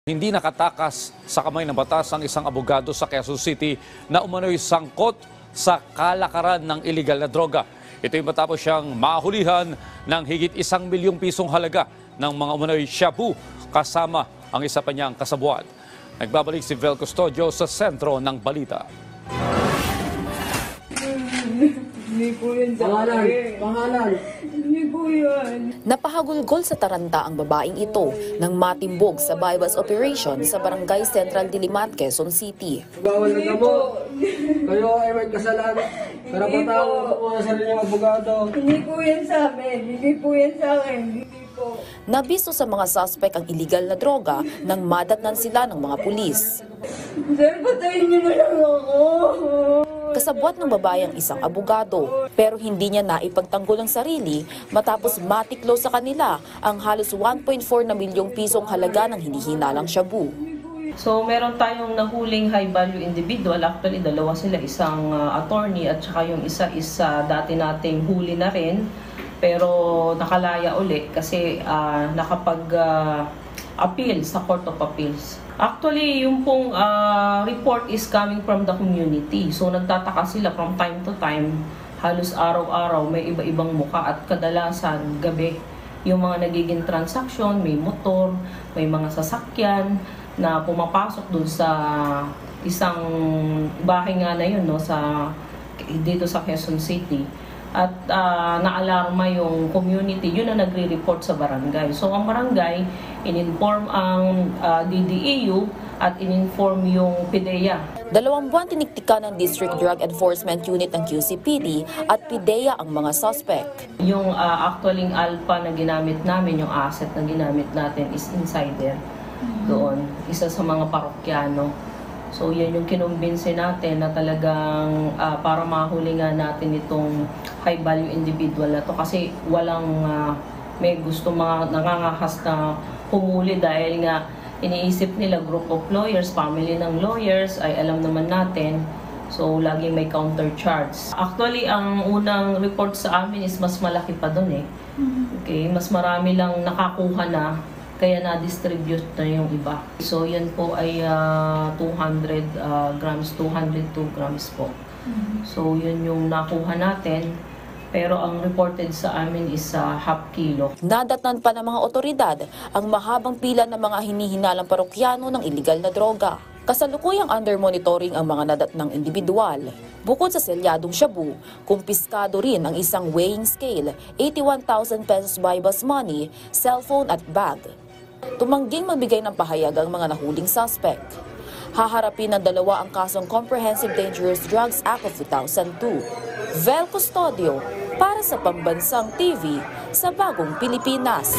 Hindi nakatakas sa kamay ng batas ang isang abogado sa Quezon City na umano'y sangkot sa kalakaran ng iligal na droga. Ito'y matapos siyang mahulihan ng higit 1 milyong pisong halaga ng mga umano'y shabu kasama ang isa pa niyang kasabuan. Nagbabalik si Vel Custodio sa sentro ng balita. Hindi po yun sa Pangalan. Hindi po yun. Napahagulgol sa taranta ang babaeng ito nang matimbog sa bypass operation sa Barangay Central Diliman, Quezon City. Bawal na Hindi gamo. po. Kayo ay may kasalanan. Karapatan ko mga sariling abogado. Hindi po yan sa amin. Hindi po yan sa akin. Hindi po. Nabisto sa mga suspect ang iligal na droga nang madatnan sila ng mga pulis. Sir, patayin niyo na lang ako. Kasabwat ng babae ang isang abogado, pero hindi niya naipagtanggol ang sarili matapos matiklo sa kanila ang halos 1.4 na milyong pisong halaga ng hinihinalang shabu. So meron tayong nahuling high value individual, actually dalawa sila, isang attorney at saka yung isa is dati nating huli na rin pero nakalaya uli kasi appeal sa Court of Appeals. Actually, yung pong report is coming from the community. So nagtataka sila from time to time, halos araw-araw may iba-ibang muka at kadalasan gabi yung mga nagiging transaction, may motor, may mga sasakyan na pumapasok dun sa isang bahay nga na yun, no, dito sa Quezon City. At naalarma yung community, yun na nagre-report sa barangay. So ang barangay, in-inform ang DDEU at in-inform yung PIDEA. 2 buwan tiniktika ng District Drug Enforcement Unit ng QCPD at PIDEA ang mga suspect. Yung actually alpha na ginamit namin, yung asset na ginamit natin is insider doon, isa sa mga parokyano. So yan yung kinumbinsi natin na talagang para mahuli nga natin itong high value individual na to kasi walang may gusto mga nangangahas na humuli dahil nga iniisip nila group of lawyers, family ng lawyers ay alam naman natin. So lagi may counter charge. Actually ang unang report sa amin is mas malaki pa doon eh. Okay, mas marami lang nakakuha na kaya na-distribute na yung iba. So yan po ay 200 grams, 202 grams po. So yun yung nakuha natin. Pero ang reported sa amin is half kilo. Nadatnan pa ng mga otoridad ang mahabang pila ng mga hinihinalang parokyano ng iligal na droga. Kasalukuyang under monitoring ang mga nadatnang individual. Bukod sa selyadong shabu, kumpiskado rin ang isang weighing scale, 81,000 pesos bypass money, cellphone at bag. Tumangging magbigay ng pahayag ang mga nahuling suspect. Haharapin ng dalawa ang kasong Comprehensive Dangerous Drugs Act of 2002. Vel Custodio para sa Pambansang TV sa Bagong Pilipinas.